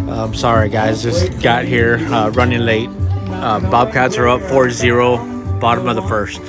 I'm sorry, guys. Just got here, running late. Bobcats are up 4-0, bottom of the first.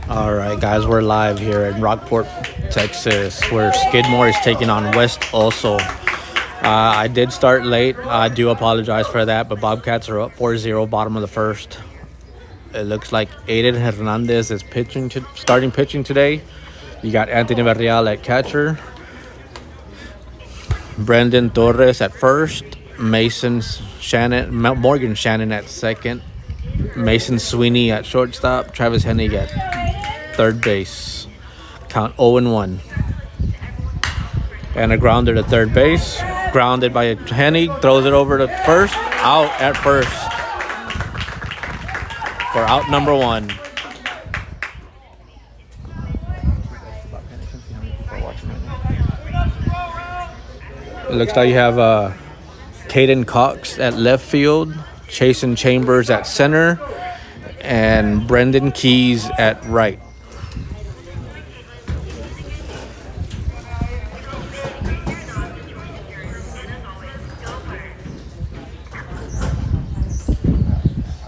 All right, guys, we're live here in Rockport, Texas, where Skidmore is taking on West also. I did start late. I do apologize for that, but Bobcats are up 4-0, bottom of the first. It looks like Aiden Hernandez is starting pitching today. You got Anthony Varrial at catcher, Brendan Torres at first, Morgan Shannon at second, Mason Sweeney at shortstop, Travis Hennig at third base. Count 0-1. And a grounder to third base. Grounded by Hennig. Throws it over to first. Out at first. For out number one. It looks like you have Caden Cox at left field. Chasen Chambers at center. And Brendan Keys at right.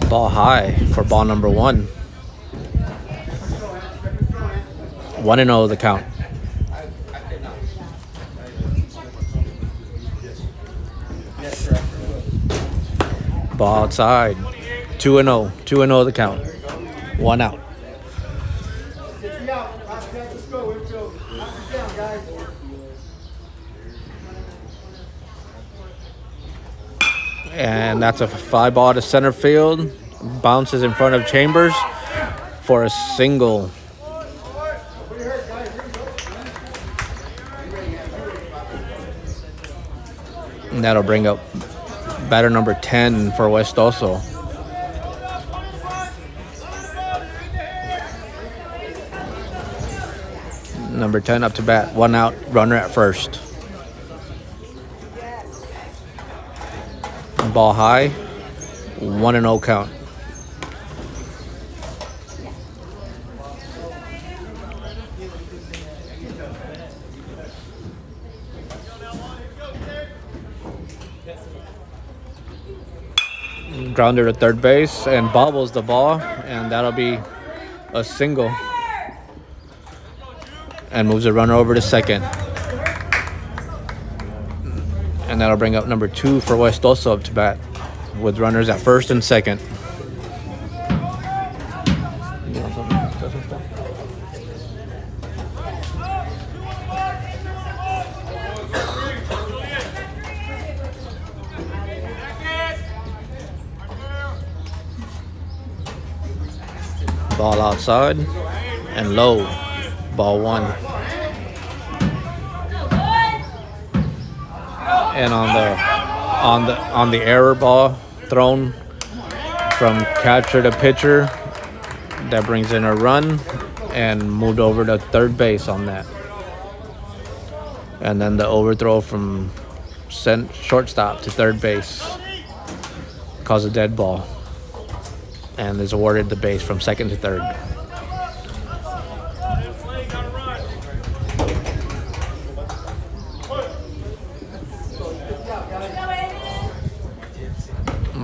Ball high for ball number one. 1-0 the count. Ball outside. 2-0. 2-0 the count. 1 out. And that's a fly ball to center field. Bounces in front of Chambers for a single. And that'll bring up batter number 10 for West also. Number 10 up to bat. 1 out, runner at first. Ball high, 1-0 count. Grounder to third base and bobbles the ball, and that'll be a single. And moves the runner over to second. And that'll bring up number 2 for West also up to bat with runners at first and second. Ball outside and low. Ball 1. and on the error ball thrown from catcher to pitcher, that brings in a run and moved over to third base on that. And then the overthrow from shortstop to third base caused a dead ball and is awarded the base from second to third.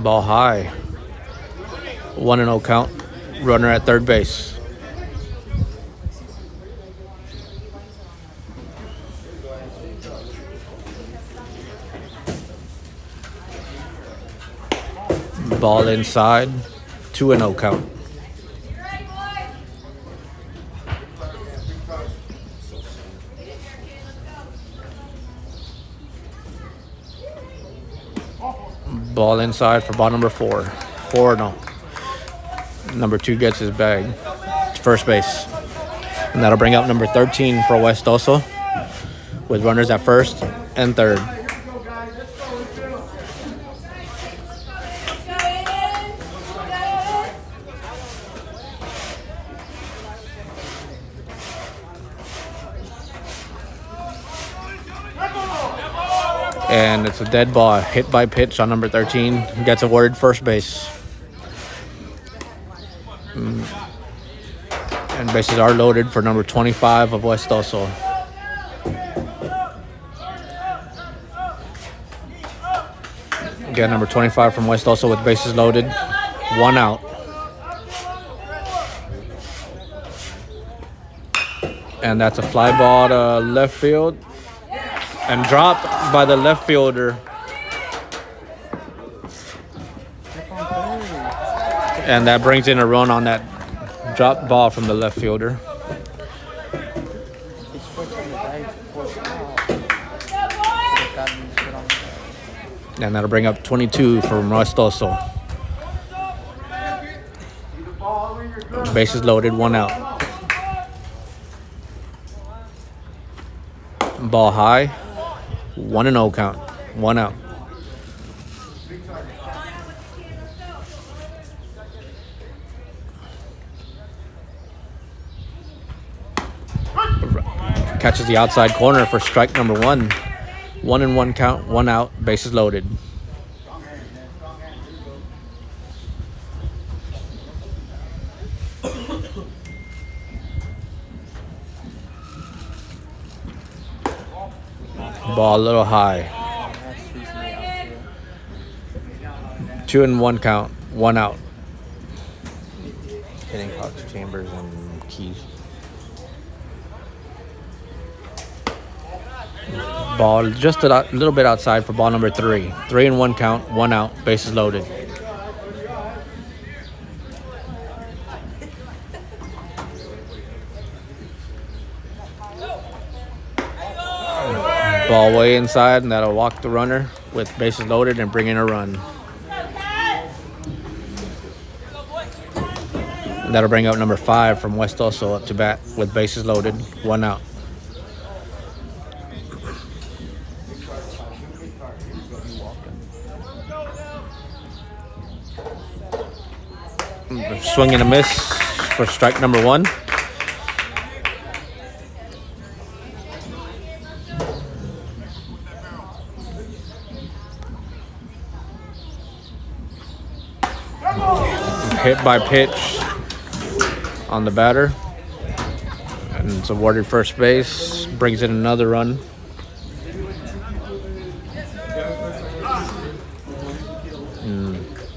Ball high. 1-0 count. Runner at third base. Ball inside. 2-0 count. Ball inside for ball number 4. 4-0. Number 2 gets his bag. First base. And that'll bring up number 13 for West Oso with runners at first and third. And it's a dead ball, hit by pitch on number 13. Gets awarded first base. And bases are loaded for number 25 of West Oso. Again, number 25 from West Oso with bases loaded. 1 out. And that's a fly ball to left field. And dropped by the left fielder. And that brings in a run on that dropped ball from the left fielder. And that'll bring up 22 from West Oso. Bases loaded, 1 out. Ball high. 1-0 count. 1 out. Catches the outside corner for strike number 1. 1-1 count. 1 out. Bases loaded. Ball a little high. 2-1 count. 1 out. Hitting Cox, Chambers, and Keys. Ball just a little bit outside for ball number 3. 3-1 count. 1 out. Bases loaded. Ball way inside, and that'll walk the runner with bases loaded and bring in a run. And that'll bring up number 5 from West Oso up to bat with bases loaded, 1 out. Swing and a miss for strike number 1. Hit by pitch on the batter, and it's awarded first base. Brings in another run.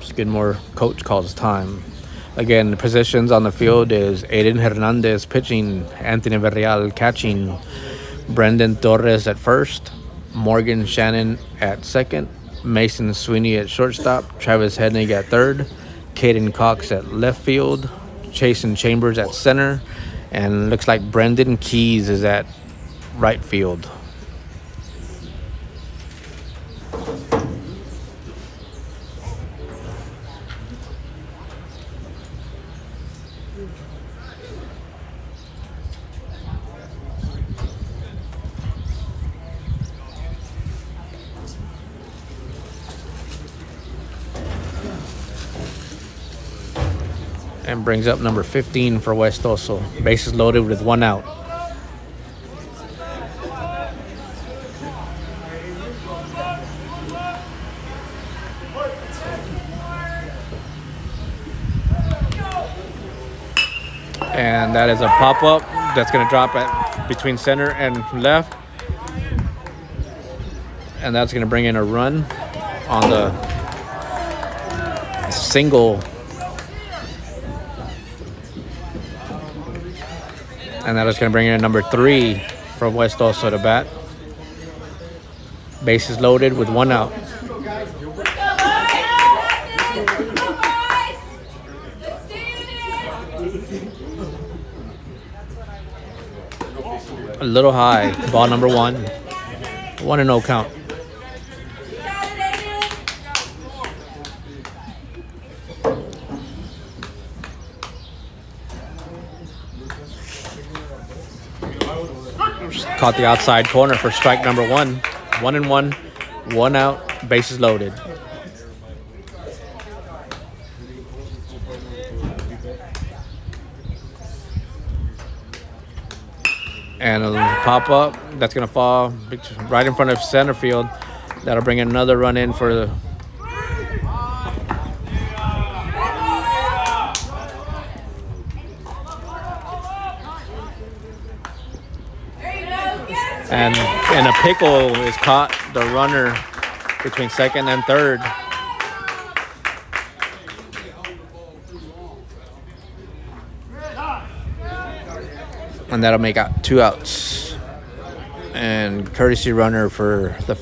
Skidmore coach calls time. Again, the positions on the field is Aiden Hernandez pitching, Anthony Verreal catching, Brendan Torres at first, Morgan Shannon at second, Mason Sweeney at shortstop, Travis Hednig at third, Caden Cox at left field, Chasen Chambers at center, and looks like Brendan Keys is at right field. and brings up number 15 for West Oso. Bases loaded with 1 out. And that is a pop-up that's going to drop at between center and left. And that's going to bring in a run on the single. And that is going to bring in number 3 from West Oso to bat. Bases loaded with 1 out. A little high. Ball number 1. 1-0 count. Caught the outside corner for strike number 1. 1-1. 1 out. Bases loaded. And a pop up that's going to fall right in front of center field. That'll bring another run in for the. And a pickle is caught the runner between second and third. And that'll make out 2 outs. And courtesy runner for the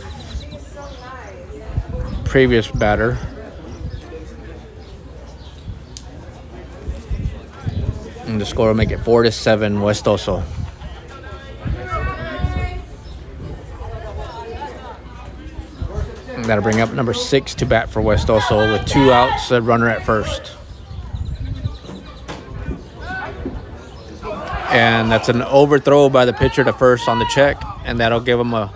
previous batter. And the score will make it 4-7 West Oso. And that'll bring up number 6 to bat for West Oso with 2 outs, a runner at first. And that's an overthrow by the pitcher to first on the check, and that'll give him a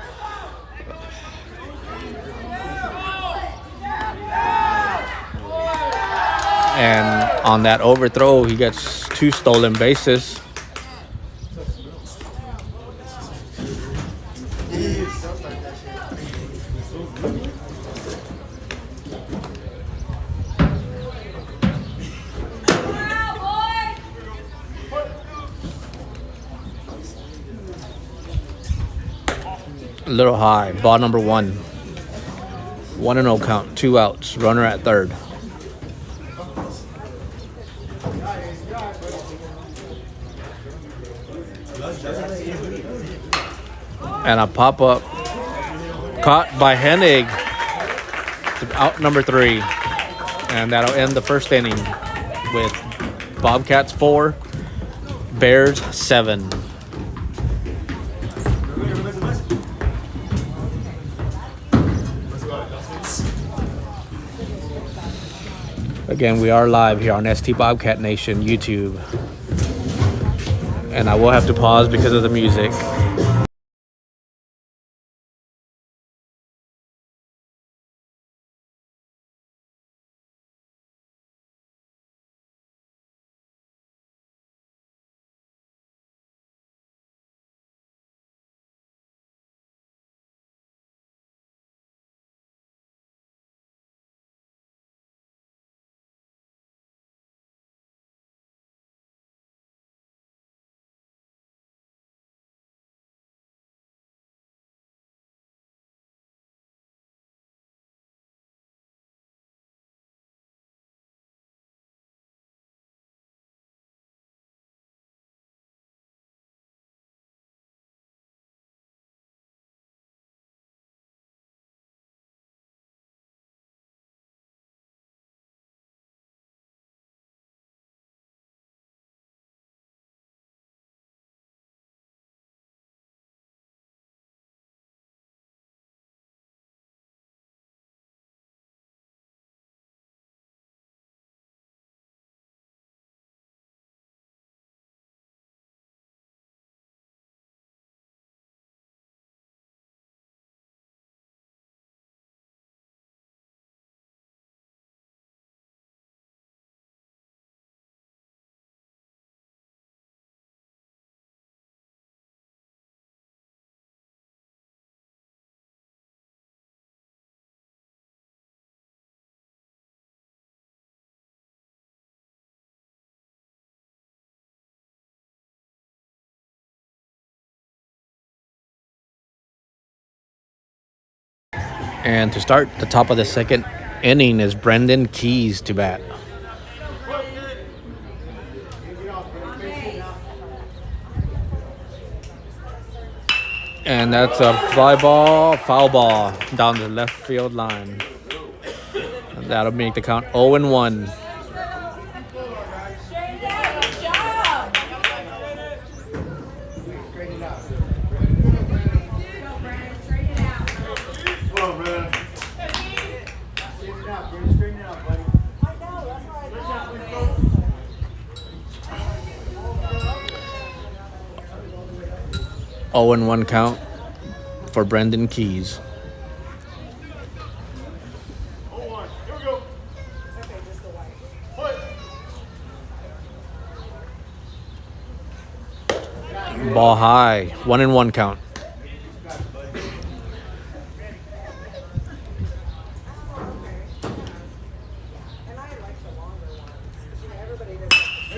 and on that overthrow he gets 2 stolen bases. A little high. Ball number 1. 1-0 count. 2 outs. Runner at third. And a pop-up caught by Hennig. Out number 3. And that'll end the first inning with Bobcats 4, Bears 7. Again, we are live here on ST Bobcat Nation YouTube. And I will have to pause because of the music. And to start the top of the second inning is Brendan Keys to bat. And that's a foul ball down the left field line. And that'll make the count 0-1. Oh, and 1 count for Brendan Keys. Ball high, 1-1 count.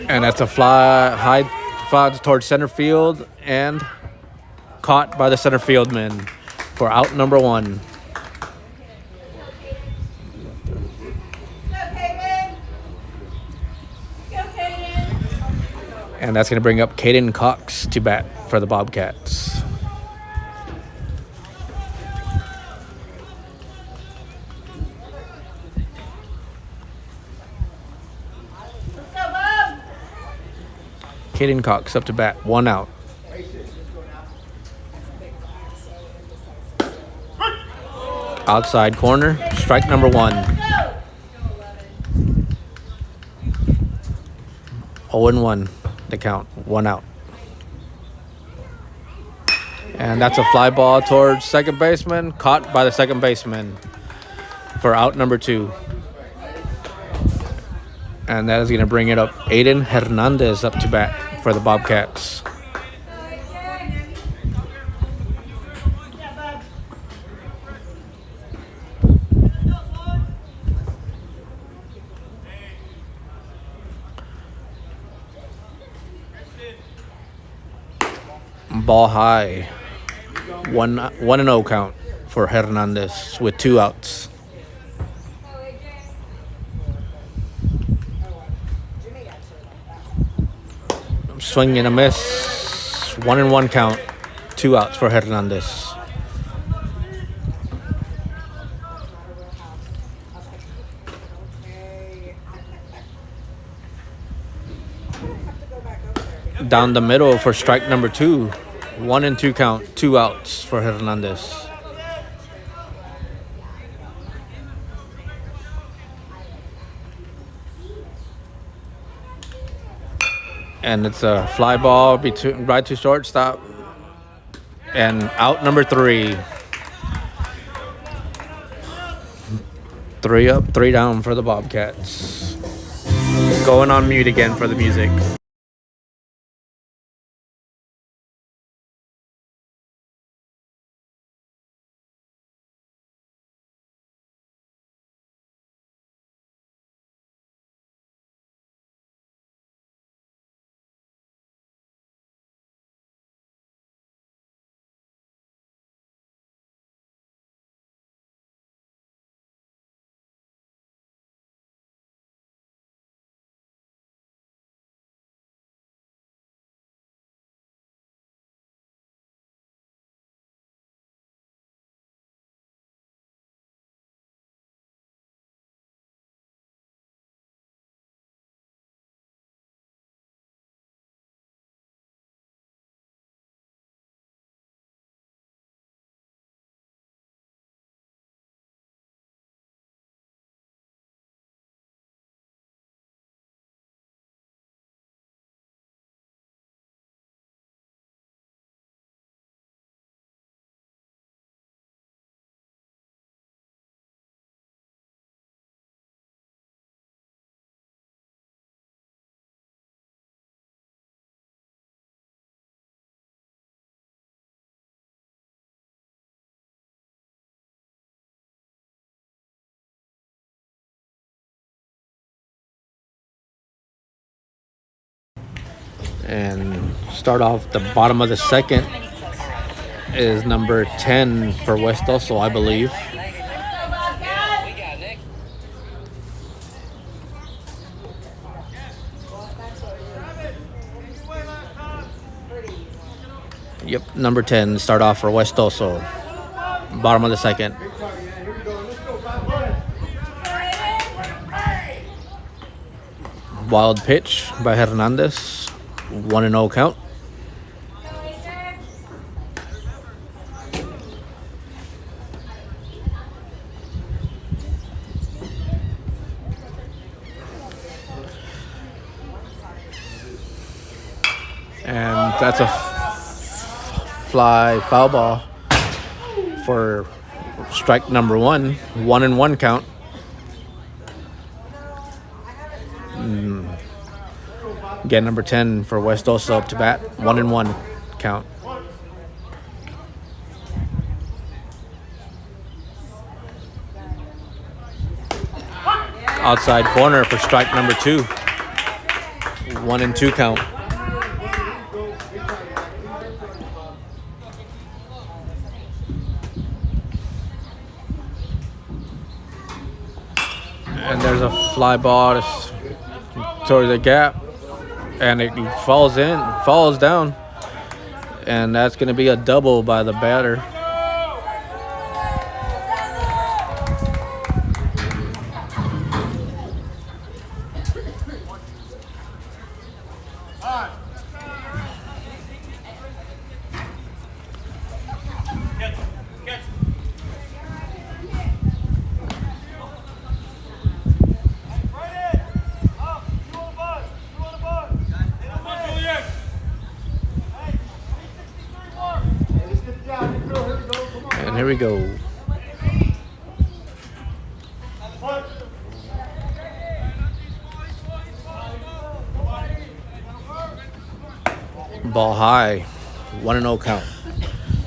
And that's a high fly towards center field and caught by the center fieldman for out number 1. And that's going to bring up Caden Cox to bat for the Bobcats. Caden Cox up to bat, 1 out. Outside corner, strike number 1. 0-1, the count, 1 out. And that's a fly ball towards second baseman, caught by the second baseman for out number 2. And that is going to bring it up Aiden Hernandez up to bat for the Bobcats. Ball high, 1-0 count for Hernandez with 2 outs. Swing and a miss, 1-1 count, 2 outs for Hernandez. Down the middle for strike number 2. 1-2 count, 2 outs for Hernandez. And it's a fly ball right to shortstop. And out number 3. 3 up, 3 down for the Bobcats. Going on mute again for the music. And start off the bottom of the second is number 10 for West Oso, I believe. Yep, number 10, start off for West Oso. Bottom of the second. Wild pitch by Hernandez. 1-0 count. And that's a fly foul ball for strike number 1. 1-1 count. Again, number 10 for West Oso up to bat. 1-1 count. Outside corner for strike number 2. 1-2 count. And there's a fly ball towards the gap, and it falls down, and that's going to be a double by the batter. And here we go. Ball high. 1-0 count.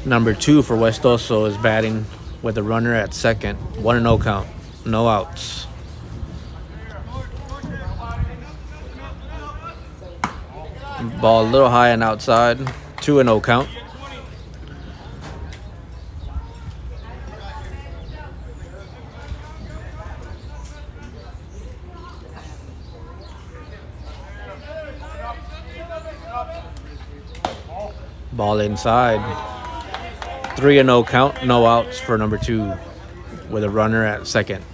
Number 2 for West Oso is batting with a runner at second. 1-0 count. No outs. Ball a little high and outside. 2-0 count. Ball inside. 3-0 count. No outs for number 2 with a runner at second.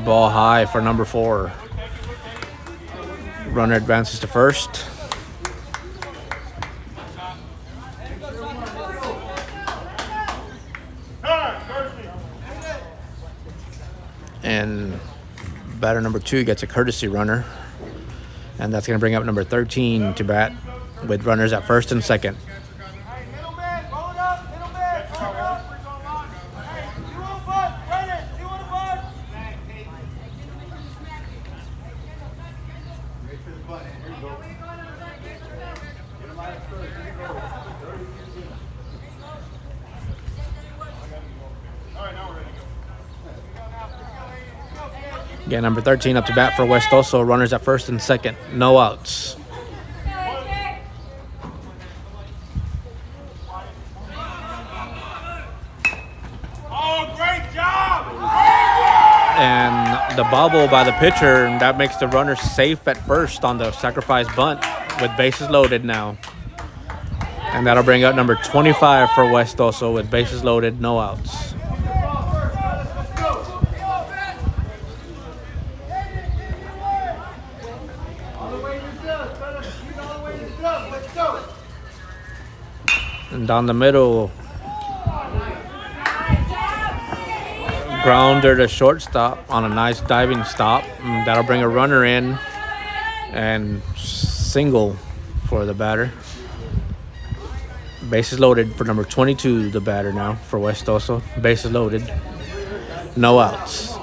Ball high for number 4. Runner advances to first. And batter number 2 gets a courtesy runner. And that's going to bring up number 13 to bat with runners at first and second. Again, number 13 up to bat for West Oso. Runners at first and second. No outs. Oh, great job! And the bobble by the pitcher, that makes the runner safe at first on the sacrifice bunt with bases loaded now. And that'll bring up number 25 for West Oso with bases loaded, no outs. And down the middle, grounder to shortstop on a nice diving stop. And that'll bring a runner in and single for the batter. Bases loaded for number 22, the batter now for West Oso. Bases loaded, no outs.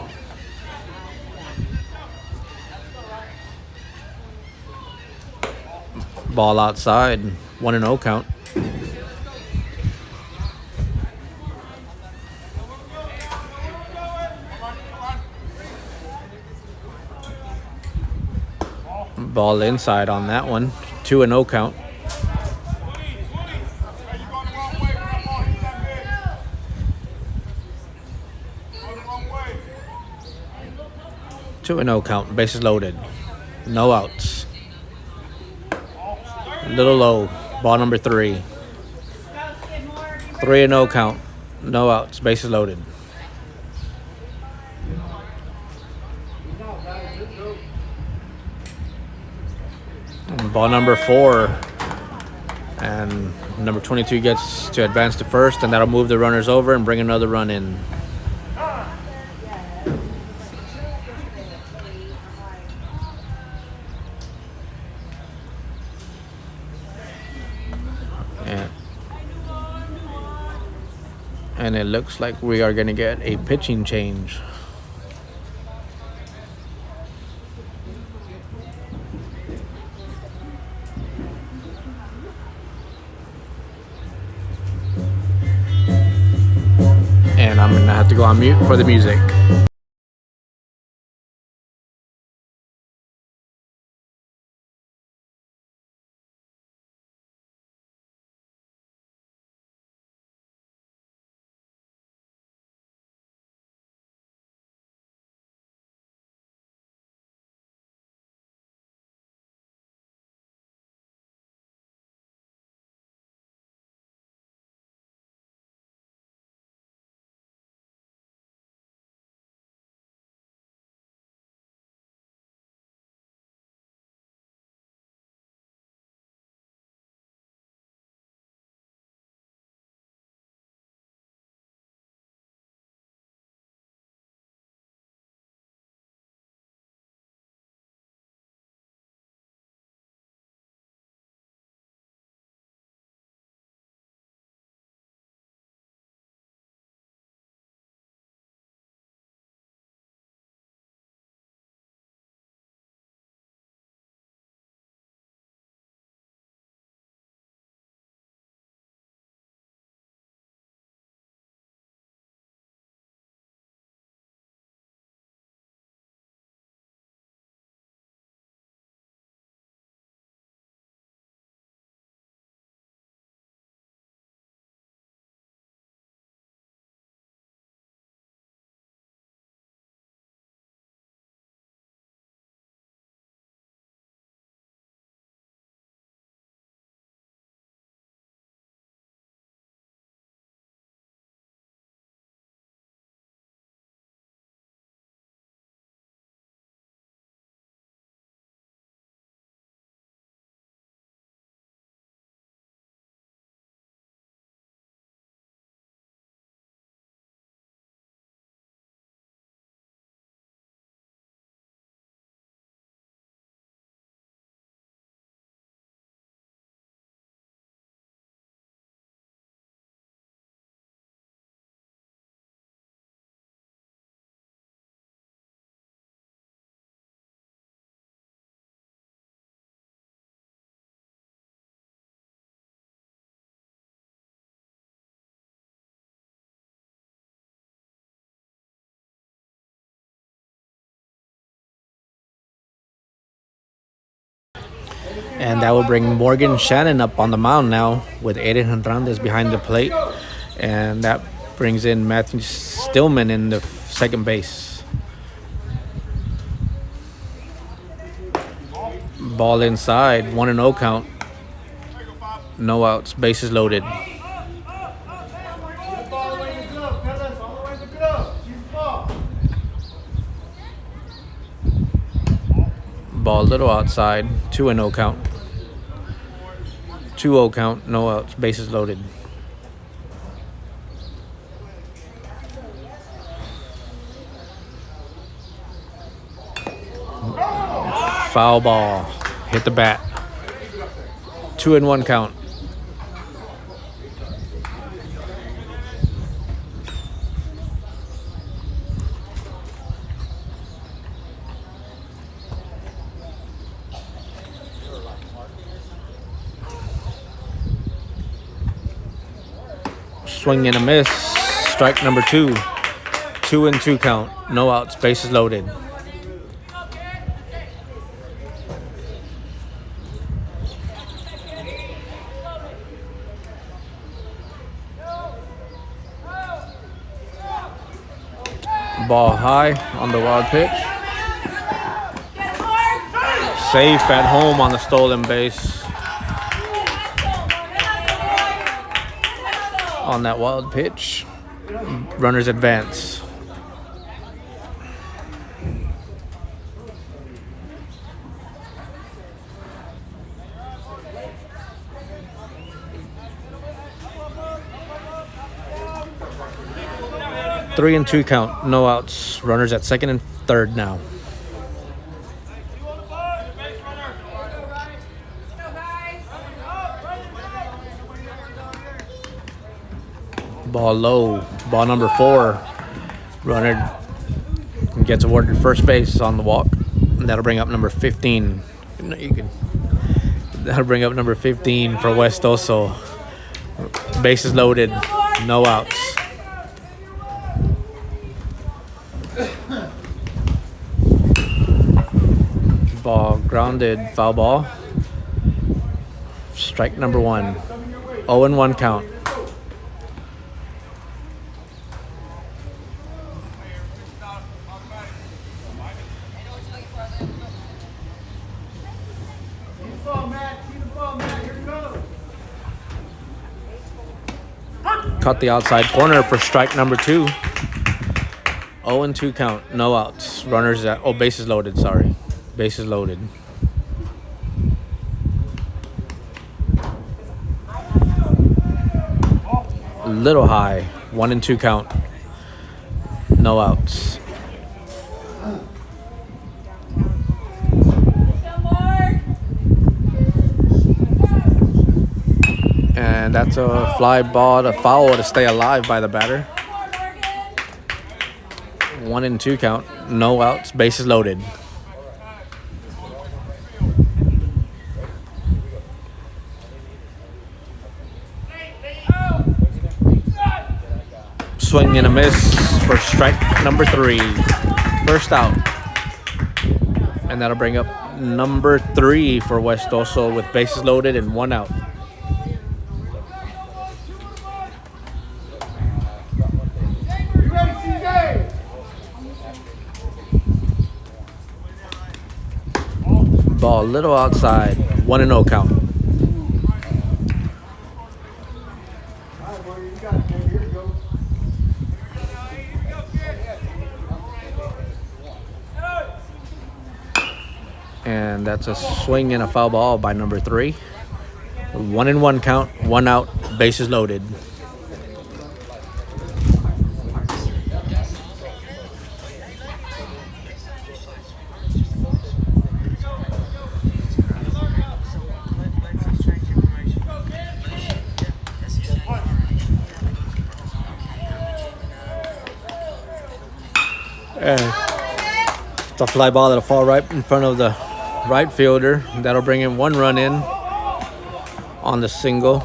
Ball outside, 1-0 count. Ball inside on that one. 2-0 count. Go the wrong way. 2-0 count. Bases loaded. No outs. A little low. Ball number 3. 3-0 count. No outs. Bases loaded. And ball number 4. And number 22 gets to advance to first, and that'll move the runners over and bring another run in. And it looks like we are going to get a pitching change. And I'm going to have to go on mute for the music. And that will bring Morgan Shannon up on the mound now with Aiden Hernandez behind the plate. And that brings in Matthew Stillman in the second base. Ball inside, 1-0 count. No outs, bases loaded. Ball a little outside, 2-0 count. 2-0 count, no outs, bases loaded. Foul ball, hit the bat. 2-1 count. Swing and a miss. Strike number 2. 2-2 count. No outs. Bases loaded. Ball high on the wild pitch. Safe at home on the stolen base. On that wild pitch. Runners advance. Three and two count, no outs. Runners at second and third now. Ball low. Ball number 4. Runner gets awarded first base on the walk. And that'll bring up number 15. That'll bring up number 15 for West Oso. Bases loaded, no outs. Ball grounded, foul ball. Strike number 1. 0-1 count. Caught the outside corner for strike number 2. 0-2 count, no outs. Runners at, bases loaded, sorry. Bases loaded. Little high, 1-2 count, no outs. And that's a fly ball, a foul to stay alive by the batter. 1-2 count, no outs, bases loaded. Swing and a miss for strike number 3. First out. And that'll bring up number 3 for West Oso with bases loaded and 1 out. Ball a little outside, 1-0 count. And that's a swing and a foul ball by number 3. 1-1 count, 1 out, bases loaded. It's a fly ball that'll fall right in front of the right fielder. That'll bring in 1 run in on the single.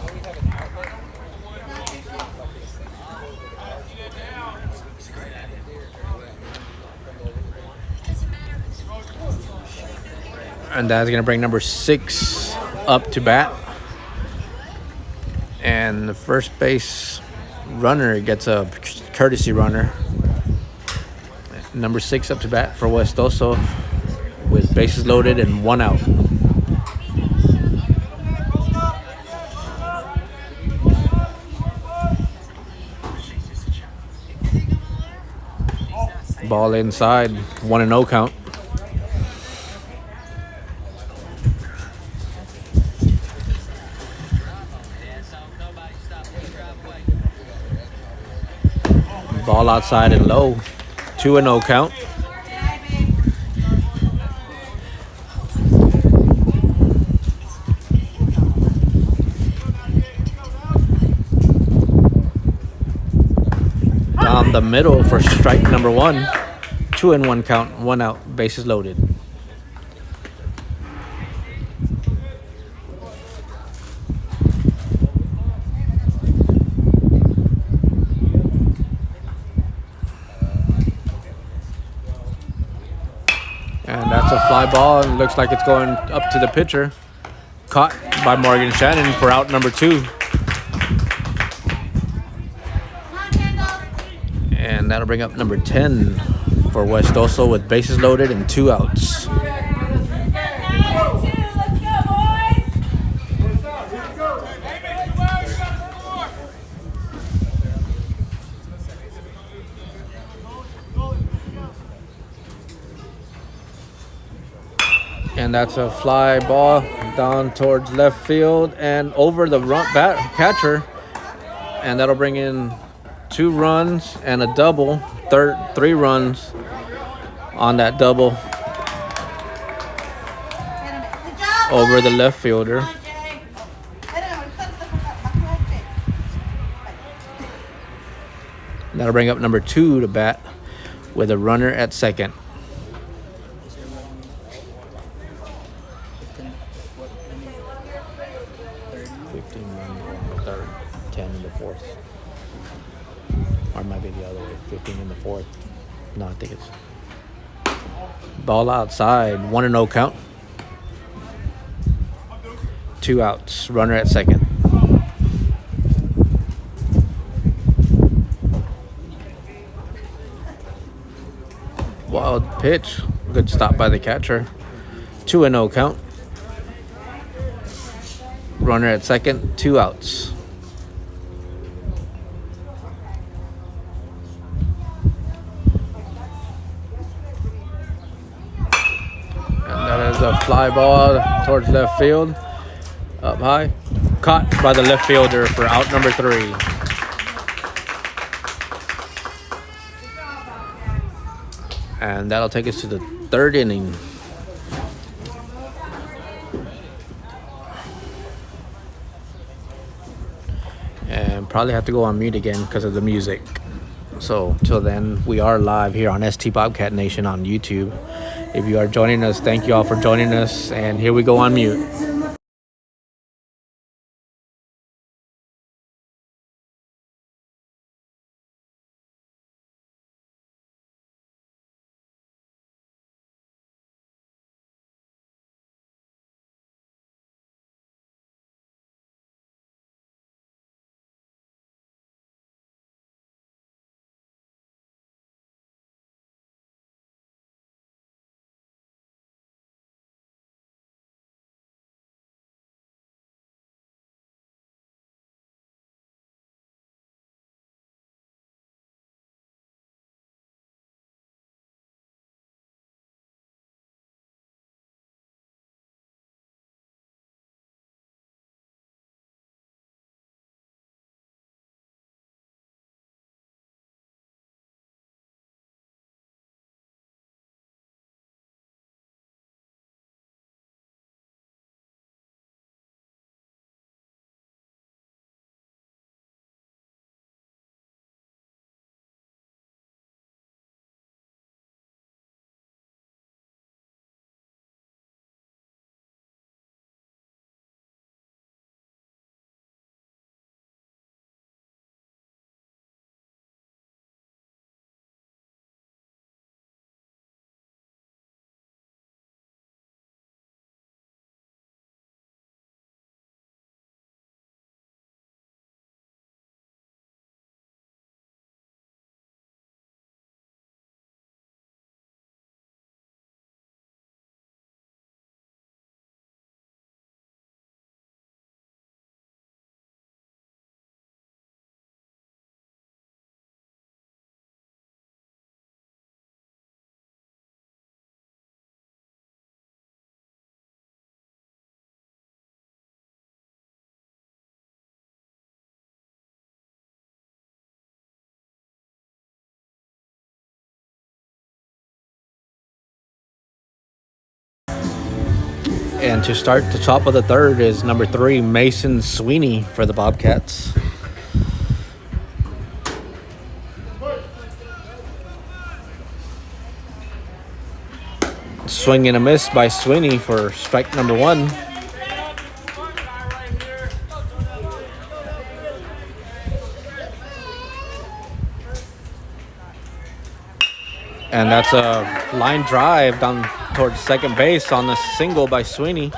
And that's going to bring number 6 up to bat. And the first base runner gets a courtesy runner. Number 6 up to bat for West Oso with bases loaded and 1 out. Ball inside, 1-0 count. Ball outside and low, 2-0 count. Down the middle for strike number 1. 2-1 count, 1 out, bases loaded. And that's a fly ball, and looks like it's going up to the pitcher. Caught by Morgan Shannon for out number 2. And that'll bring up number 10 for West Oso with bases loaded and 2 outs. And that's a fly ball down towards left field and over the catcher. And that'll bring in 2 runs and a double. 3 runs on that double over the left fielder. That'll bring up number 2 to bat with a runner at second. Third, 10 in the fourth. Or it might be the other way, 15 in the fourth. No, I think it's ball outside, 1-0 count. 2 outs, runner at second. Wild pitch, good stop by the catcher. 2-0 count. Runner at second, 2 outs. And that is a fly ball towards left field. Up high. Caught by the left fielder for out number 3. And that'll take us to the 3rd inning. And probably have to go on mute again because of the music. So till then, we are live here on ST Bobcat Nation on YouTube. If you are joining us, thank you all for joining us. And here we go on mute. And to start the top of the 3rd is number 3, Mason Sweeney for the Bobcats. Swing and a miss by Sweeney for strike number 1. And that's a line drive down towards second base on the single by Sweeney.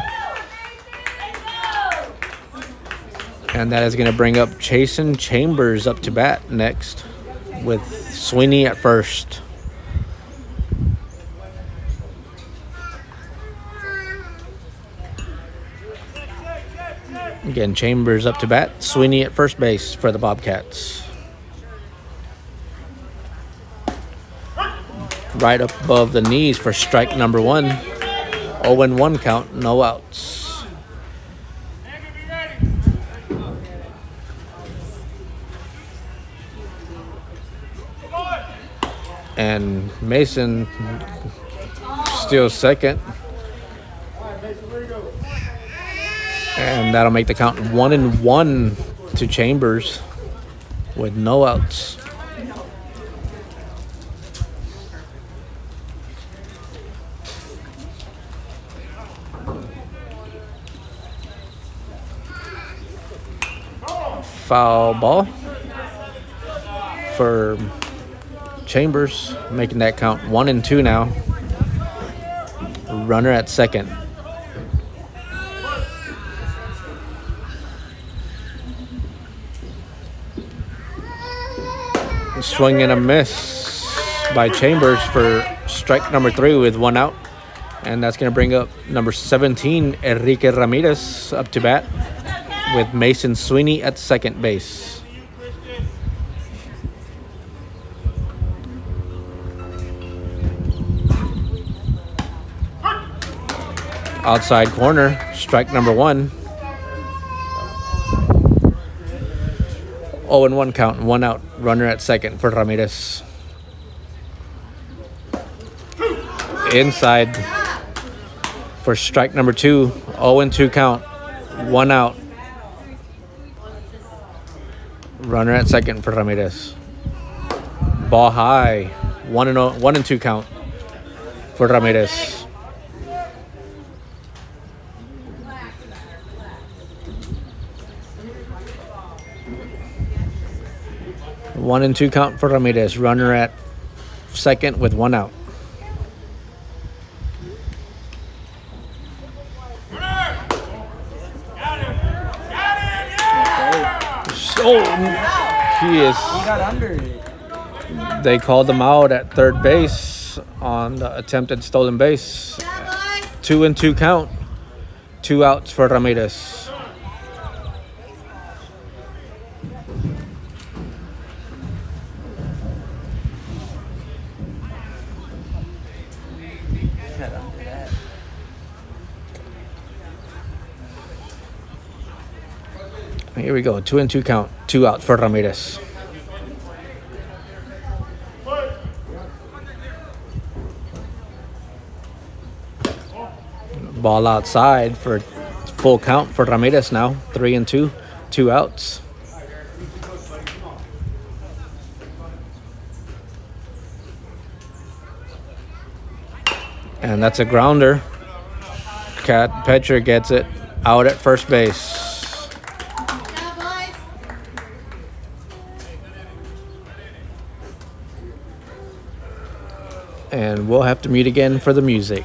And that is going to bring up Chasen Chambers up to bat next with Sweeney at first. Again, Chambers up to bat, Sweeney at first base for the Bobcats. Right up above the knees for strike number 1. 0-1 count, no outs. And Mason steals second. And that'll make the count 1-1 to Chambers with no outs. Foul ball for Chambers, making that count 1-2 now. Runner at second. Swing and a miss by Chambers for strike number 3 with 1 out. And that's going to bring up number 17, Enrique Ramirez, up to bat with Mason Sweeney at second base. Outside corner, strike number 1. 0-1 count, 1 out. Runner at second for Ramirez. Inside for strike number 2. 0-2 count, 1 out. Runner at second for Ramirez. Ball high, 1-2 count for Ramirez. One and two count for Ramirez. Runner at second with 1 out. So he is. He got under it. They called him out at third base on the attempted stolen base. 2-2 count. 2 outs for Ramirez. Got under that. Here we go. 2-2 count. 2 outs for Ramirez. Ball outside for full count for Ramirez now. 3-2. 2 outs. And that's a grounder. Cat Petcher gets it out at first base. And we'll have to meet again for the music.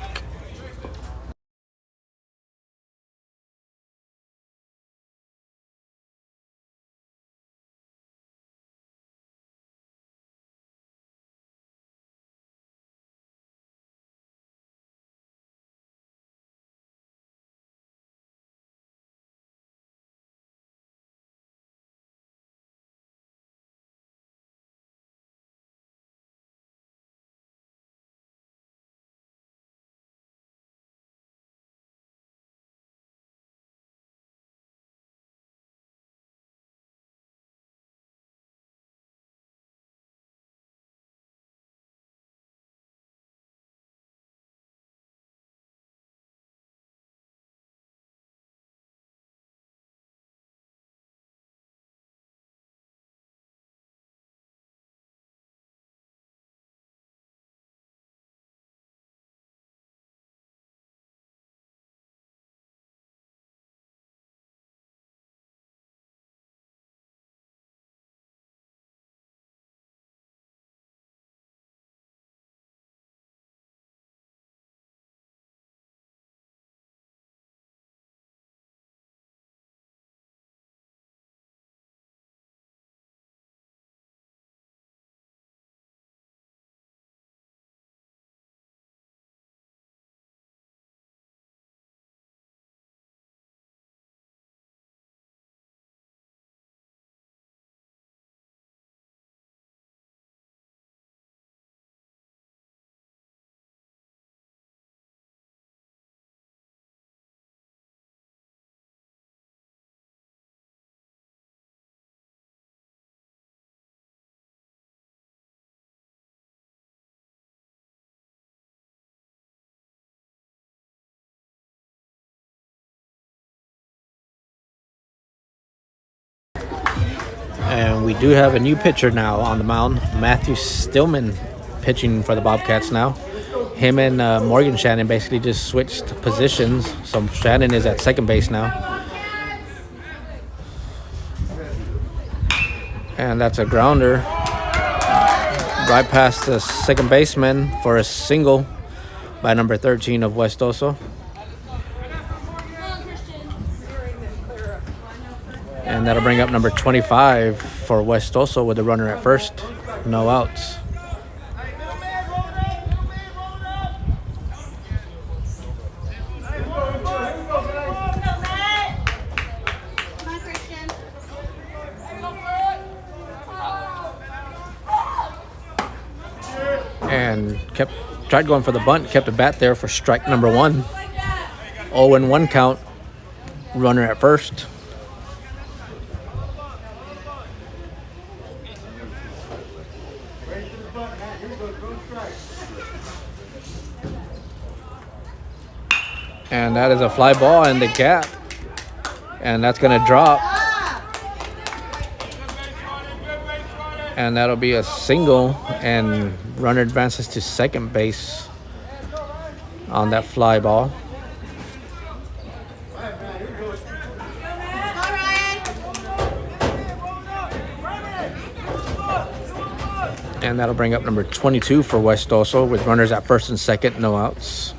And we do have a new pitcher now on the mound, Matthew Stillman, pitching for the Bobcats now. Him and Morgan Shannon basically just switched positions. So Shannon is at second base now. And that's a grounder right past the second baseman for a single by number 13 of West Oso. And that'll bring up number 25 for West Oso with the runner at first. No outs. And tried going for the bunt, kept a bat there for strike number 1. 0-1 count, runner at first. And that is a fly ball in the gap. And that's going to drop. And that'll be a single, and runner advances to second base on that fly ball. And that'll bring up number 22 for West Oso with runners at first and second, no outs.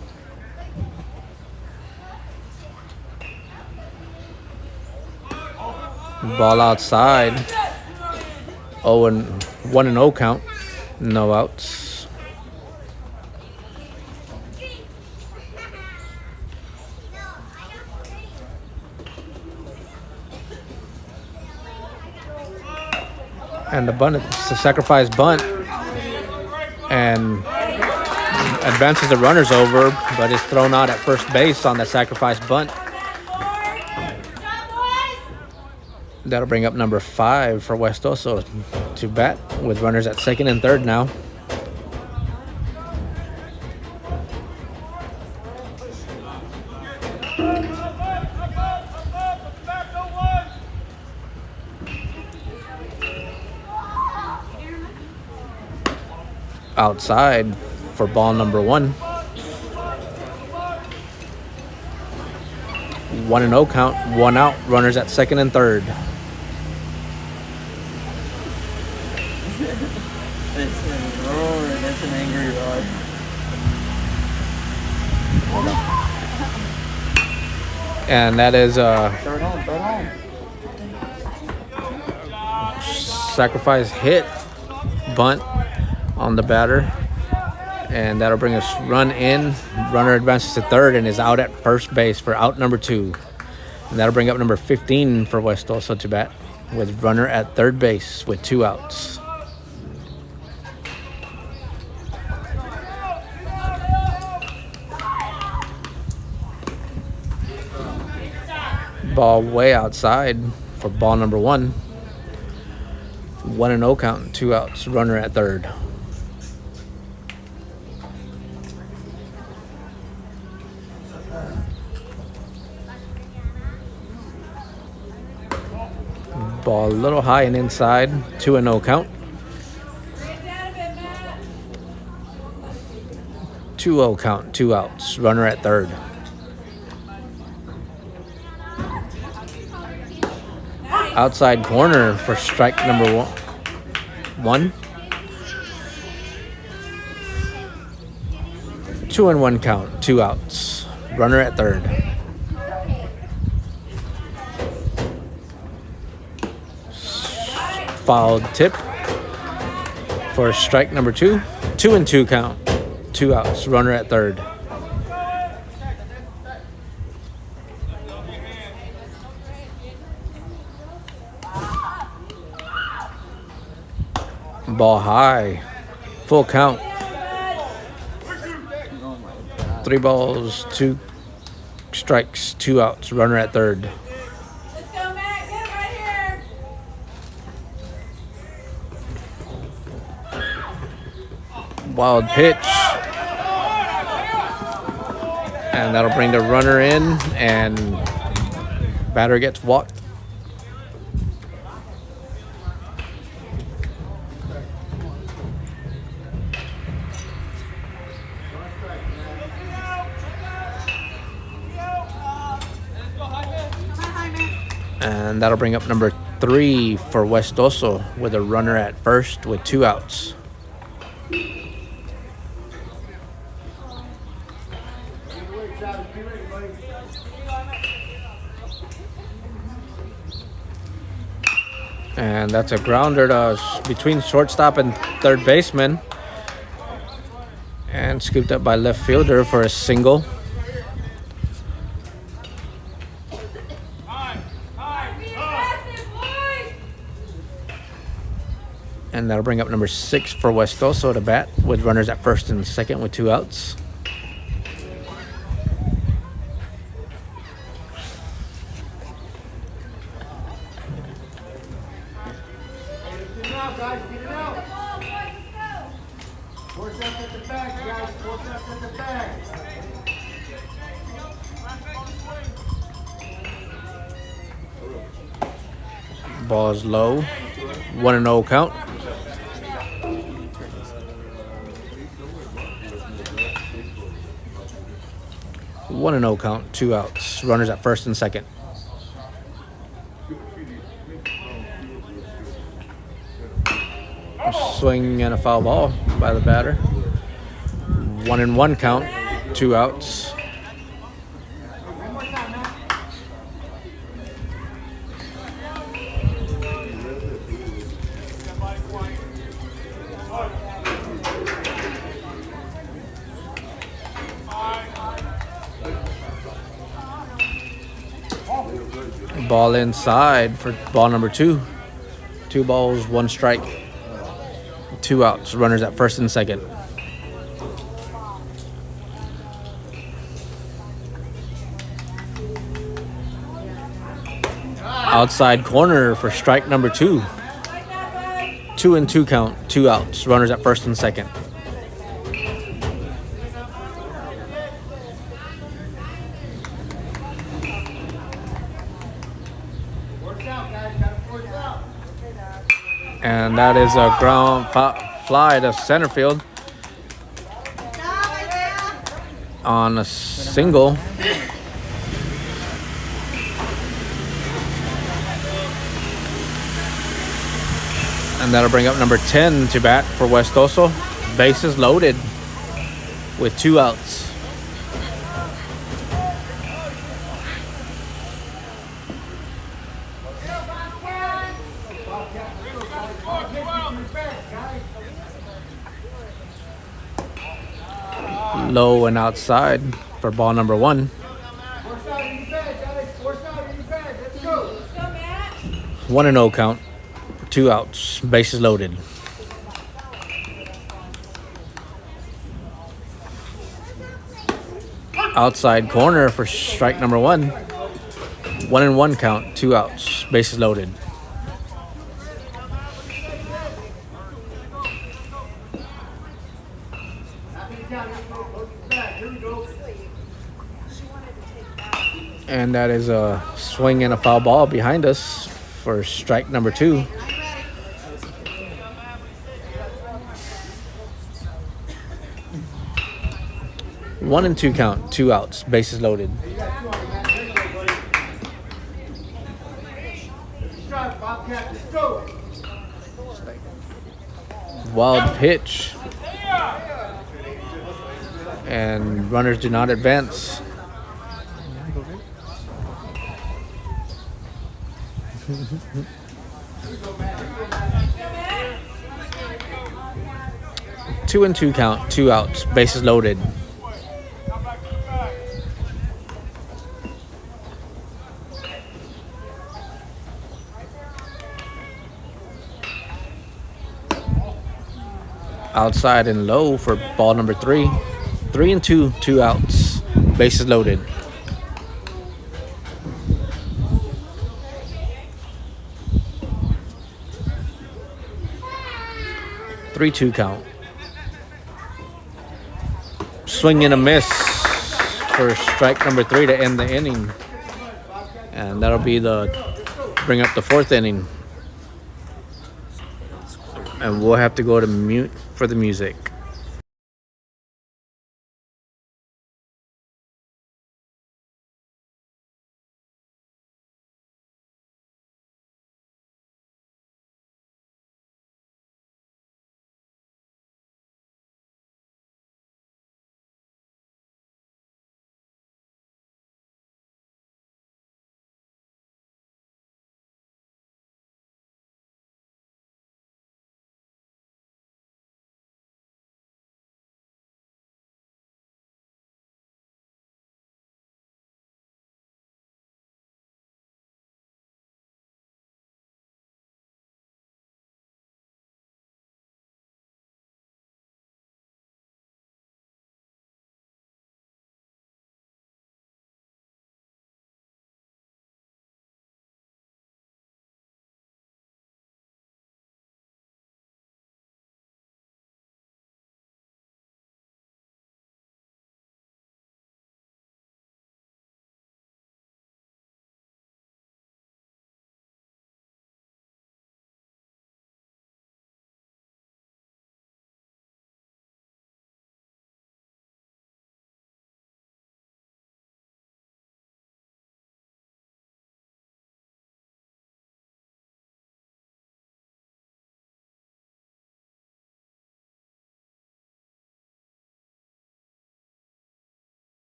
Ball outside. 1-0 count, no outs. And the bunt, it's a sacrifice bunt, and advances the runners over, but is thrown out at first base on the sacrifice bunt. That'll bring up number 5 for West Oso to bat with runners at second and third now. Outside for ball number 1. 1-0 count, 1 out, runners at second and third. That's an angry rod. And that is Third home. sacrifice hit bunt on the batter. And that'll bring us run in. Runner advances to third and is out at first base for out number 2. And that'll bring up number 15 for West Oso to bat with runner at third base with 2 outs. Ball way outside for ball number 1. 1-0 count, 2 outs, runner at third. Ball a little high and inside, 2-0 count. 2-0 count, 2 outs, runner at third. Outside corner for strike number 1. 2-1 count, 2 outs, runner at third. Foul tip for strike number 2. 2-2 count, 2 outs, runner at third. Ball high, full count. 3 balls, 2 strikes, 2 outs, runner at third. Let's go, Matt. Get him right here. Wild pitch. And that'll bring the runner in, and batter gets walked. And that'll bring up number 3 for West Oso with a runner at first with 2 outs. And that's a grounder to between shortstop and third baseman. And scooped up by left fielder for a single. And that'll bring up number 6 for West Oso to bat with runners at first and second with 2 outs. Ball is low. 1-0 count. One and 0 count, 2 outs. Runners at first and second. A swing and a foul ball by the batter. 1-1 count, 2 outs. Ball inside for ball number 2. 2 balls, 1 strike. 2 outs. Runners at first and second. Outside corner for strike number 2. 2-2 count. 2 outs. Runners at first and second. And that is a ground fly to center field on a single. And that'll bring up number 10 to bat for West Oso. Bases loaded with 2 outs. Low and outside for ball number 1. 1-0 count, 2 outs, bases loaded. Outside corner for strike number 1. 1-1 count, 2 outs, bases loaded. And that is a swing and a foul ball behind us for strike number 2. One and 2 count, 2 outs, bases loaded. Wild pitch. And runners do not advance. Two and 2 count, 2 outs, bases loaded. Outside and low for ball number 3. 3 and 2, 2 outs, bases loaded. Three-two count. Swing and a miss for strike number 3 to end the inning, and that'll be bring up the 4th inning. And we'll have to go to mute for the music.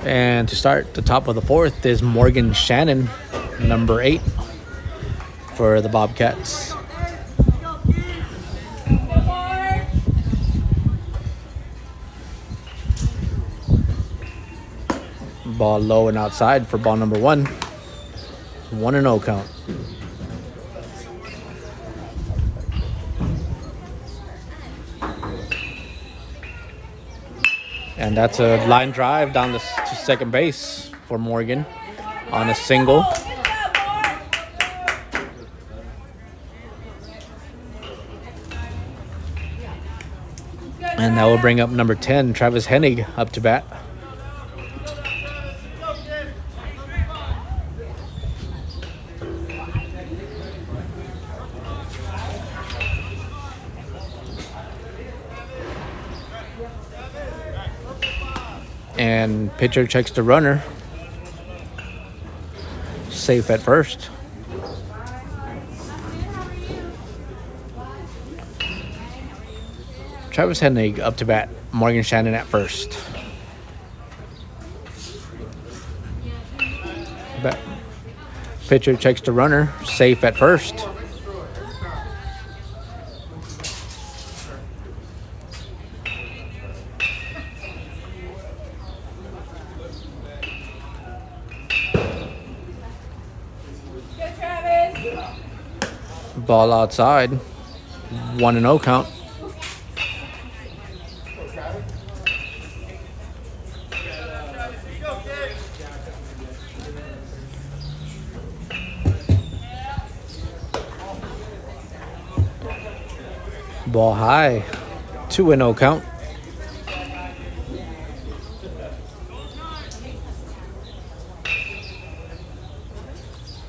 And to start the top of the fourth is Morgan Shannon, number 8 for the Bobcats. Ball low and outside for ball number 1. 1-0 count. And that's a line drive down to second base for Morgan on a single. And that will bring up number 10, Travis Hennig, up to bat. And pitcher checks the runner. Safe at first. Travis Hennig up to bat. Morgan Shannon at first. Pitcher checks the runner. Safe at first. Ball outside. 1-0 count. Ball high. 2-0 count.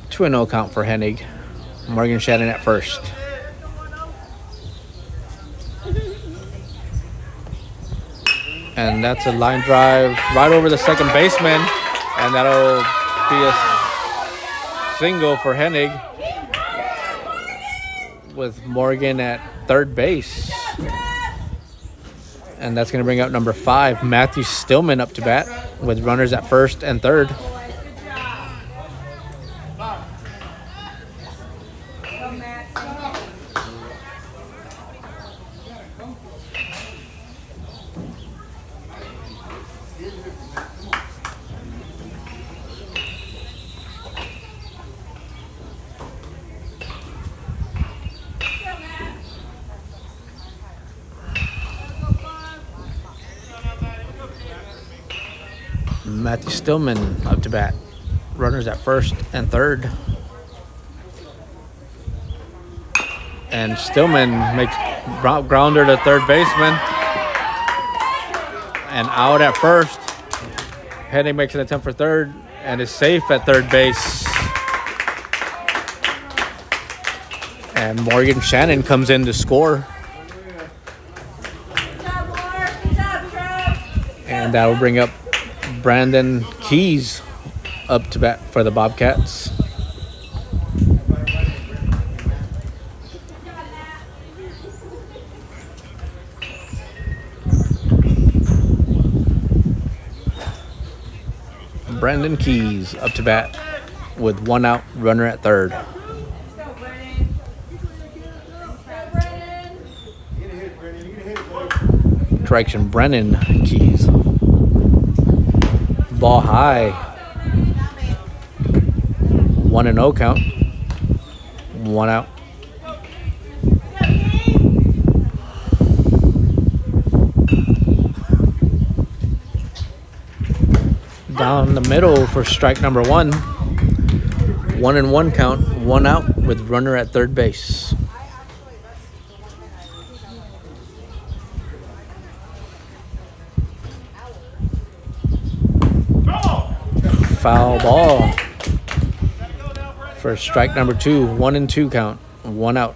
Two and 0 count for Hennig. Morgan Shannon at first. And that's a line drive right over the second baseman. And that'll be a single for Hennig with Morgan at third base. And that's going to bring up number 5, Matthew Stillman, up to bat with runners at first and third. Matthew Stillman up to bat. Runners at first and third. And Stillman makes grounder to third baseman. And out at first. Hennig makes an attempt for third and is safe at third base. And Morgan Shannon comes in to score. And that will bring up Brandon Keys up to bat for the Bobcats. Brandon Keys up to bat with 1 out, runner at third. Correction, Brennan Keys. Ball high. 1-0 count. 1 out. Down the middle for strike number 1. 1-1 count. 1 out with runner at third base. Foul ball for strike number 2. 1-2 count. 1 out.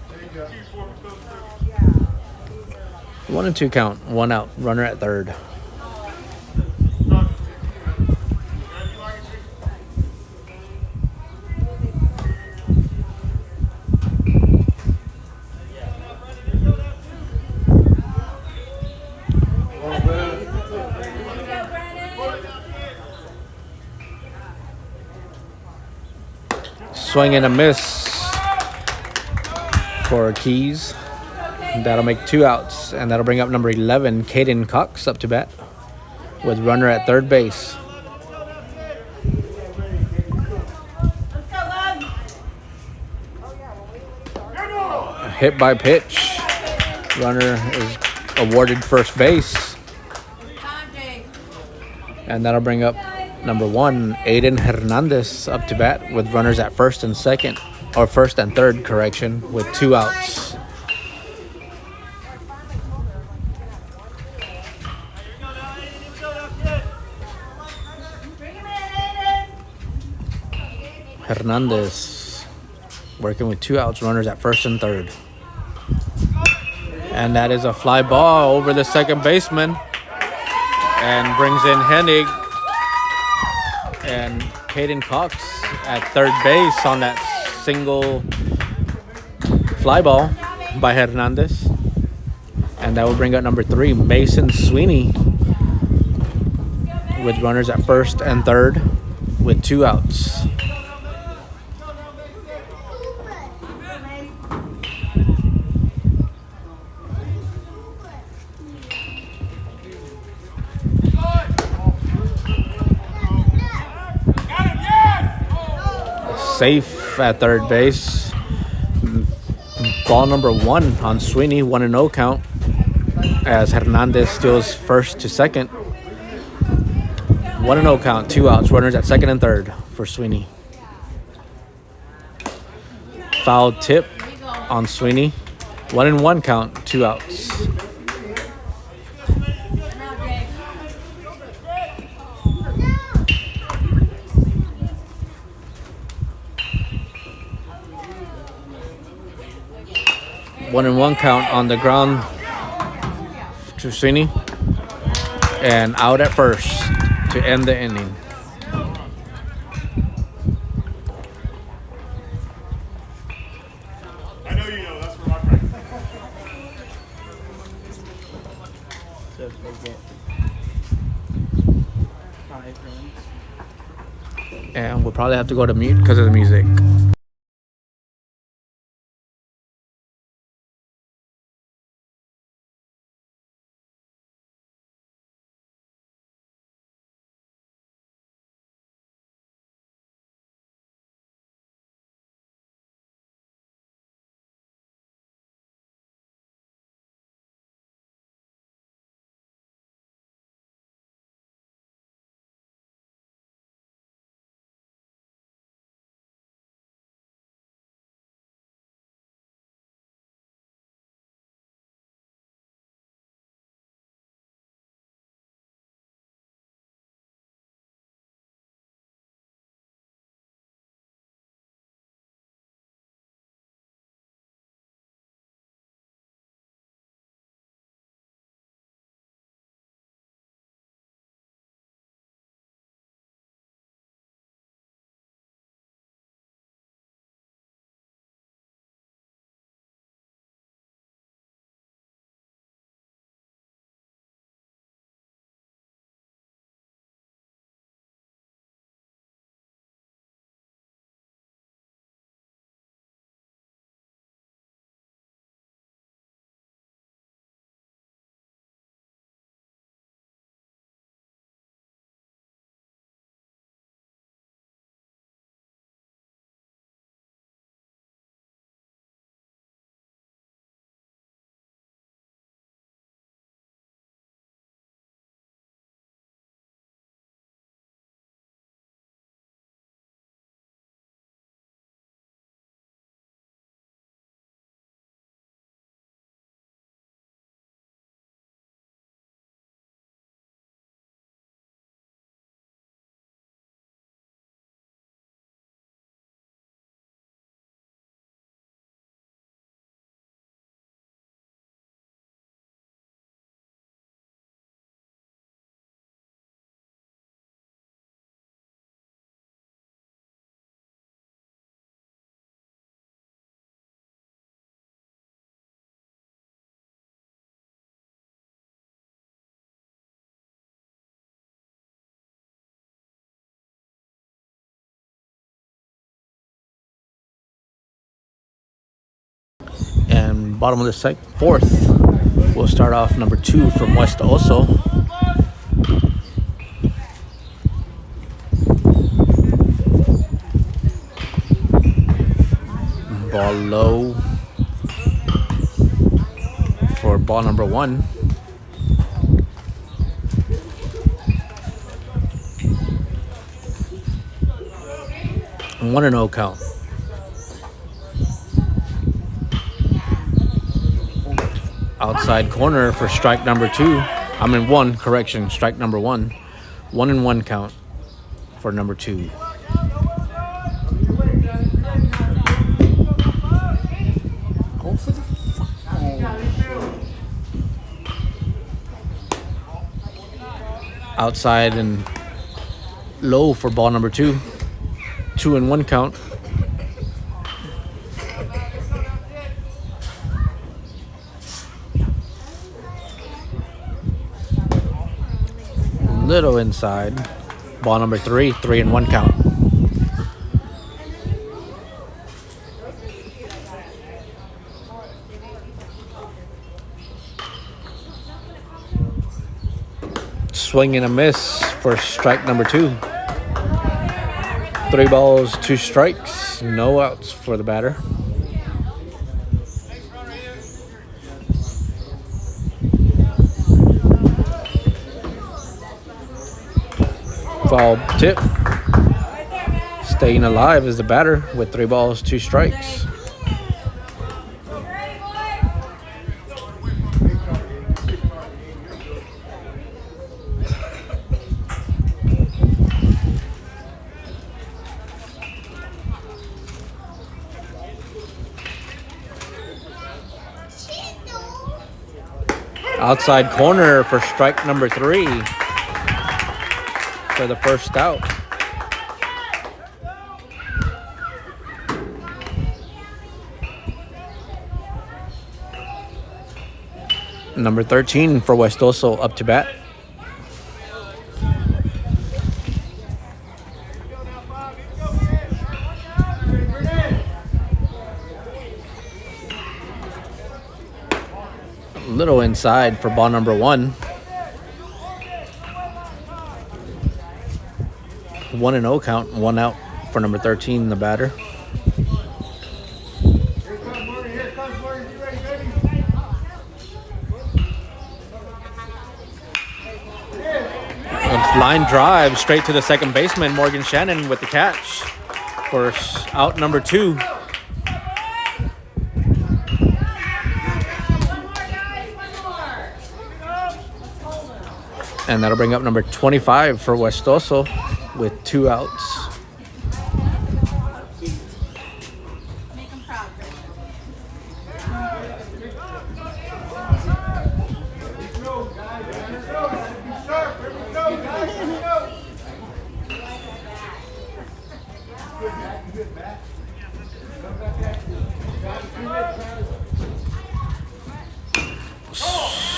1-2 count. 1 out. Runner at third. swing and a miss for Keys. That'll make 2 outs, and that'll bring up number 11, Caden Cox, up to bat with runner at third base. Hit by pitch. Runner is awarded first base. And that'll bring up number 1, Aiden Hernandez, up to bat with runners at first and second, or first and third, correction, with 2 outs. Hernandez working with 2 outs, runners at first and third. And that is a fly ball over the second baseman and brings in Hennig and Caden Cox at third base on that single fly ball by Hernandez. And that will bring up number 3, Mason Sweeney, with runners at first and third with 2 outs. Safe at third base. Ball number 1 on Sweeney, 1-0 count as Hernandez steals first to second. 1-0 count, 2 outs, runners at second and third for Sweeney. Foul tip on Sweeney. 1-1 count, 2 outs. One and one count on the ground to Sweeney, and out at first to end the inning. I know you know, that's where I'm right. So if they get 5 runs. And we'll probably have to go to mute because of the music. And bottom of the fourth, we'll start off number 2 from West also. Ball low for ball number 1. And 1-0 count. Outside corner for strike number 2. One, correction, strike number 1. 1-1 count for number 2. Outside and low for ball number 2. 2-1 count. Little inside. Ball number 3. 3-1 count. Swing and a miss for strike number 2. 3 balls, 2 strikes, no outs for the batter. Foul tip. Staying alive is the batter with 3 balls, 2 strikes. Outside corner for strike number 3 for the first out. Number 13 for West Oso up to bat. Little inside for ball number 1. 1-0 count, 1 out for number 13, the batter. Line drive straight to the second baseman, Morgan Shannon, with the catch for out number 2. And that'll bring up number 25 for West Oso with 2 outs.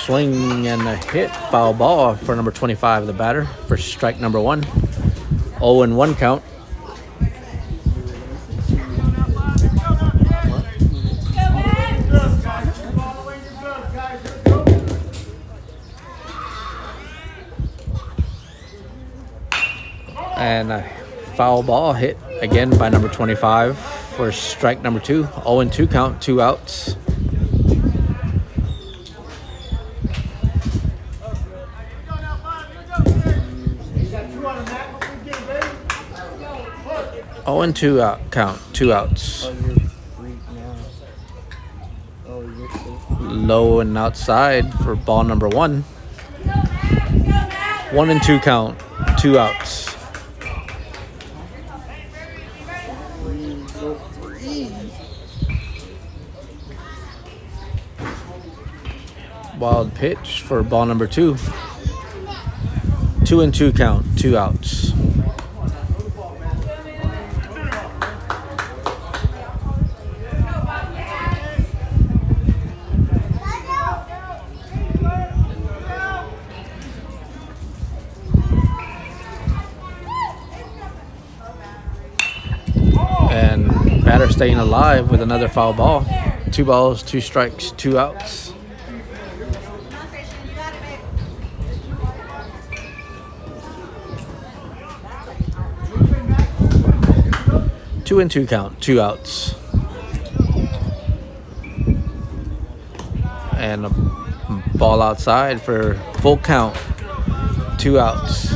Swing and a hit, foul ball for number 25, the batter, for strike number 1. 0-1 count. And a foul ball hit again by number 25 for strike number 2. 0-2 count, 2 outs. And 2 out count, 2 outs. Oh, you're free now. Oh, you're so free. Low and outside for ball number 1. 1-2 count, 2 outs. Wild pitch for ball number 2. 2-2 count, 2 outs. And batter staying alive with another foul ball. 2 balls, 2 strikes, 2 outs. Two and 2 count, 2 outs. And a ball outside for full count, 2 outs.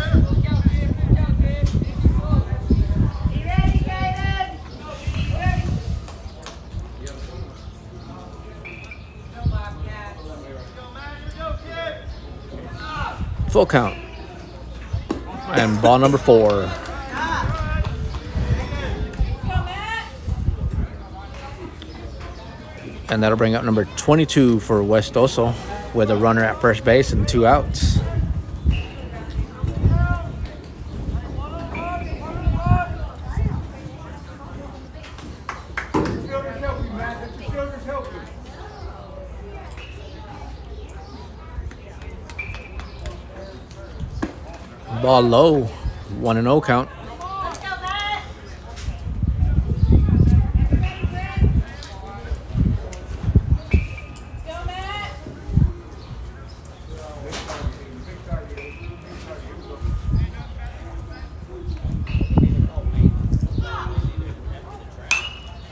Full count. And ball number 4. And that'll bring up number 22 for West Oso with a runner at first base and 2 outs. Ball low, 1-0 count.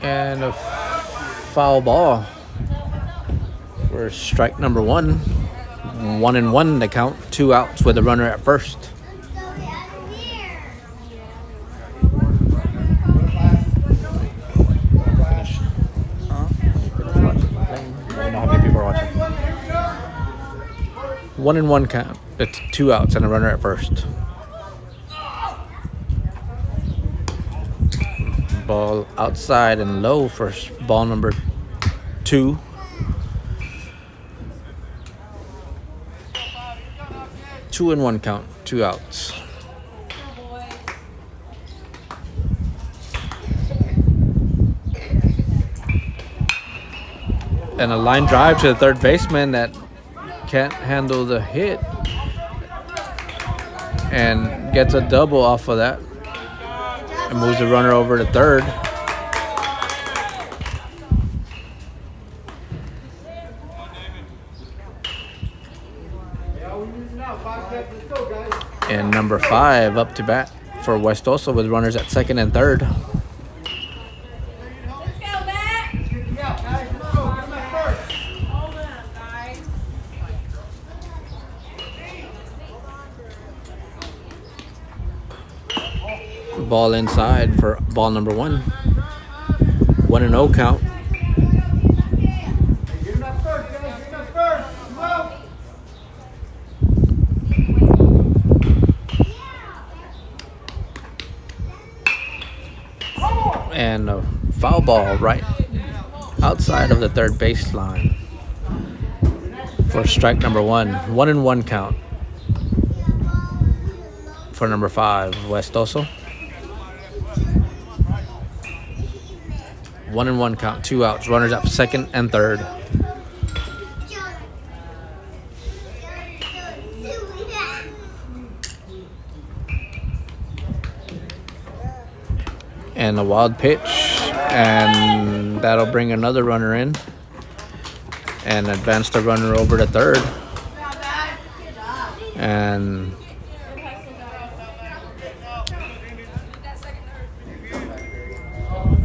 And a foul ball for strike number 1. 1-1 to count, 2 outs with a runner at first. I don't know how many people are watching. 1-1 count. It's 2 outs and a runner at first. Ball outside and low for ball number 2. Two and 1 count, 2 outs. And a line drive to the third baseman that can't handle the hit and gets a double off of that and moves the runner over to third. And number 5 up to bat for West Oso with runners at second and third. Ball inside for ball number 1. 1-0 count. And a foul ball right outside of the third baseline for strike number 1. 1-1 count for number 5, West Oso. 1-1 count, 2 outs. Runners at second and third. And a wild pitch, and that'll bring another runner in and advance the runner over to third. And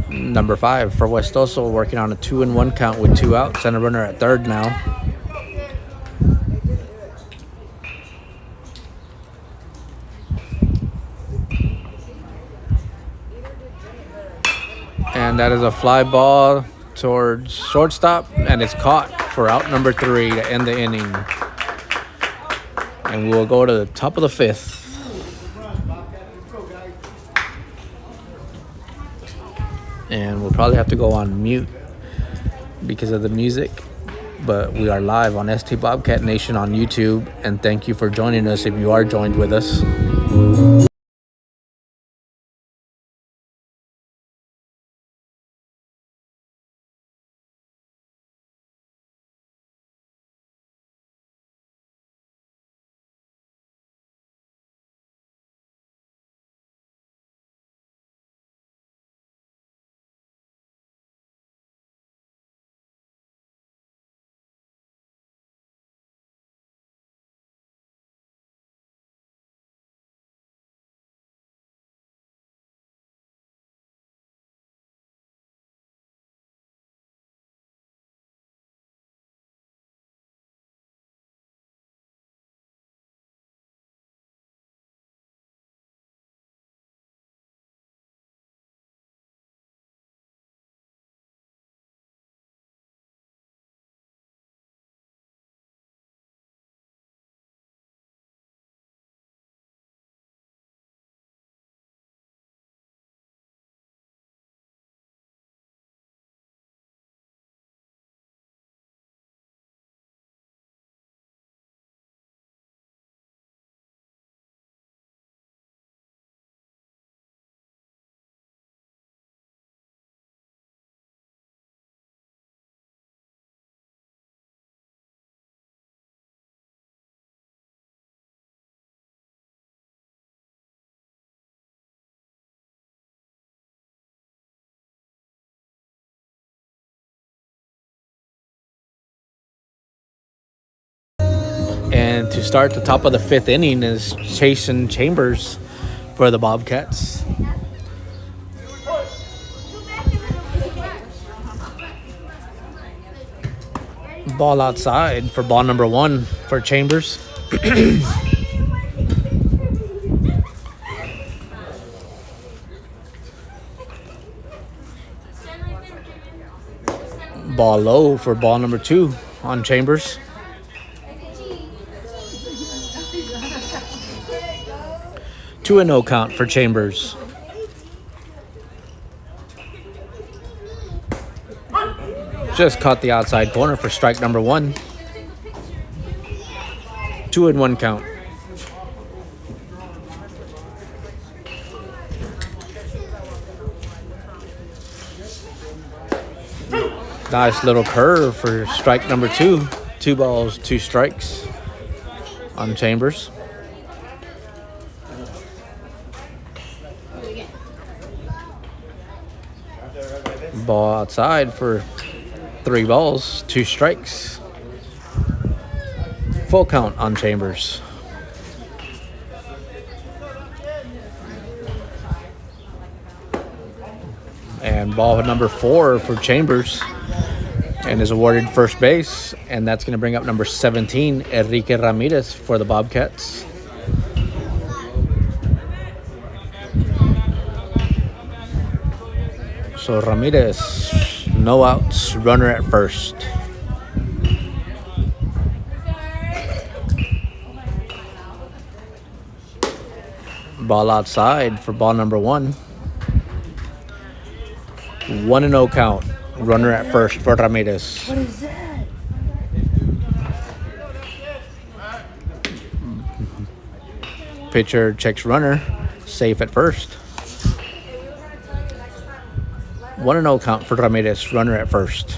number 5 for West Oso working on a 2-1 count with 2 outs and a runner at third now. And that is a fly ball towards shortstop, and it's caught for out number 3 to end the inning. And we'll go to the top of the 5th. And we'll probably have to go on mute because of the music. But we are live on ST Bobcat Nation on YouTube. And thank you for joining us if you are joined with us. And to start the top of the 5th inning is Chasen Chambers for the Bobcats. Ball outside for ball number 1 for Chambers. Ball low for ball number 2 on Chambers. Two and no count for Chambers. Just caught the outside corner for strike number 1. 2-1 count. Nice little curve for strike number 2. 2 balls, 2 strikes on Chambers. Ball outside for 3 balls, 2 strikes. Full count on Chambers. And ball number 4 for Chambers, and is awarded first base, and that's going to bring up number 17, Enrique Ramirez, for the Bobcats. So Ramirez, no outs, runner at first. Ball outside for ball number 1. 1-0 count. Runner at first for Ramirez. What is that? Pitcher checks runner. Safe at first. 1-0 count for Ramirez. Runner at first.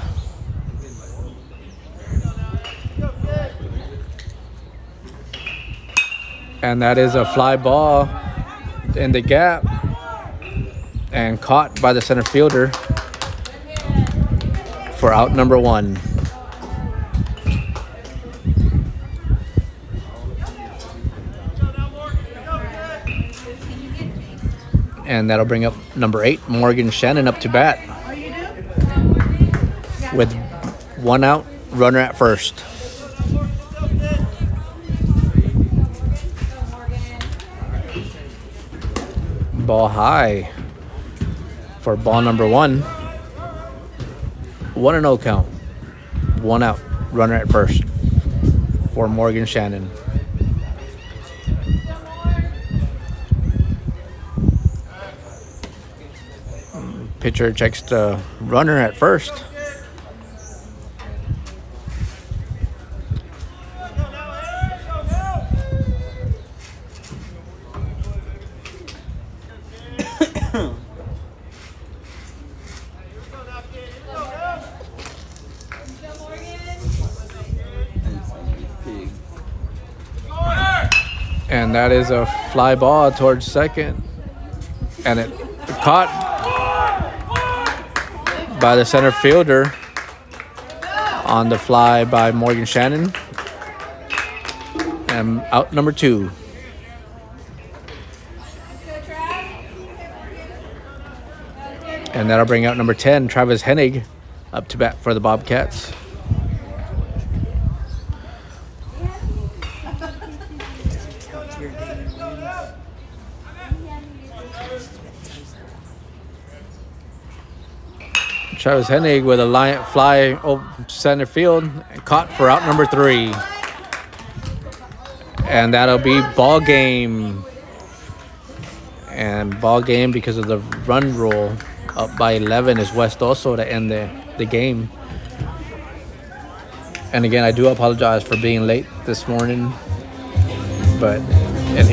And that is a fly ball in the gap and caught by the center fielder for out number 1. And that'll bring up number 8, Morgan Shannon, up to bat with 1 out, runner at first. Ball high for ball number 1. 1-0 count. 1 out, runner at first for Morgan Shannon. Pitcher checks the runner at first. And that is a fly ball towards second. And it caught by the center fielder on the fly by Morgan Shannon. And out number 2. And that'll bring out number 10, Travis Hennig, up to bat for the Bobcats. Travis Hennig with a line fly over center field, caught for out number 3. And that'll be ball game. And ball game because of the run rule. Up by 11 is West also to end the game. And again, I do apologize for being late this morning, but